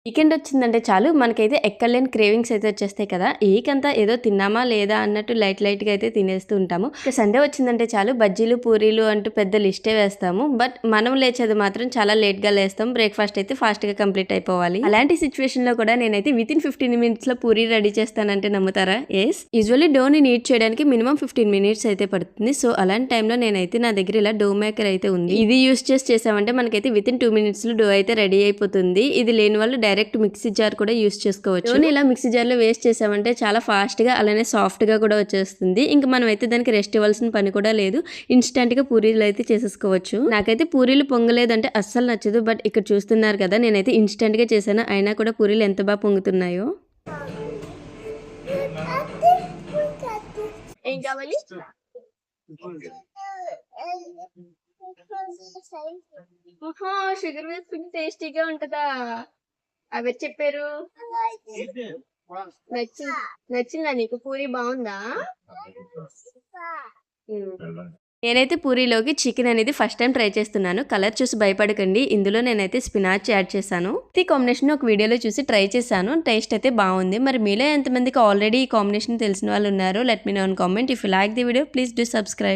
Weekend వచ్చిందంటే చాలు మనకైతే ఎక్కడలేని క్రేవింగ్స్ అయితే వచ్చేస్తాయి కదా. వీకంతా ఏదో తిన్నామా లేదా అన్నట్టు లైట్‌గా అయితే తినేస్తూ ఉంటాము. ఇక సండే వచ్చిందంటే చాలు బజ్జీలు, పూరీలు అంటూ పెద్ద లిస్టే వేస్తాము. బట్ మనం లేచేది మాత్రం చాలా లేట్‌గా లేస్తాం. బ్రేక్‌ఫాస్ట్ అయితే ఫాస్ట్‌గా కంప్లీట్ అయిపోవాలి. అలాంటి సిట్యుయేషన్‌లో కూడా నేనైతే వితిన్ 15 మినిట్స్‌లో పూరీ రెడీ చేస్తానంటే నమ్ముతారా? యెస్. యూజువల్లీ డోని నీట్ చేయడానికి మినిమం 15 మినిట్స్ అయితే పడుతుంది. సో అలాంటి టైంలో నేనైతే నా దగ్గర ఇలా డో మేకర్ అయితే ఉంది. ఇది యూజ్ చేసామంటే మనకైతే వితిన్ 2 మినిట్స్‌లో డో అయితే రెడీ అయిపోతుంది. ఇది లేని వాళ్ళు డైరెక్ట్ మిక్సీ జార్ కూడా యూస్ చేసుకోవచ్చు. ఇలా మిక్సీ జార్ లో వేస్ట్ చేసామంటే చాలా ఫాస్ట్ గా అలానే సాఫ్ట్ గా కూడా వచ్చేస్తుంది. ఇంకా మనం అయితే దానికి రెస్ట్ ఇవ్వాల్సిన పని కూడా లేదు. ఇన్స్టెంట్ గా పూరీలు అయితే చేసేసుకోవచ్చు. నాకైతే పూరీలు పొంగలేదంటే అస్సలు నచ్చదు. బట్ ఇక్కడ చూస్తున్నారు కదా, నేనైతే ఇన్స్టెంట్ గా చేశాను. అయినా కూడా పూరీలు ఎంత బాగా పొంగుతున్నాయో. ఏం కావాలి? షుగర్ వేసుకుంటే టేస్టీగా ఉంటదా? అవి చెప్పారు. నచ్చిందా నీకు? పూరి బాగుందా? నేనైతే పూరీలోకి చికెన్ అనేది ఫస్ట్ టైం ట్రై చేస్తున్నాను. కలర్ చూసి భయపడకండి. ఇందులో నేనైతే స్పినాచ్ యాడ్ చేశాను. ఈ కాంబినేషన్ ఒక వీడియోలో చూసి ట్రై చేశాను. టేస్ట్ అయితే బాగుంది. మరి మీలో ఎంతమందికి ఆల్రెడీ ఈ కాంబినేషన్ తెలిసిన వాళ్ళు ఉన్నారు? Let me know in comment. If you like the video please do subscribe.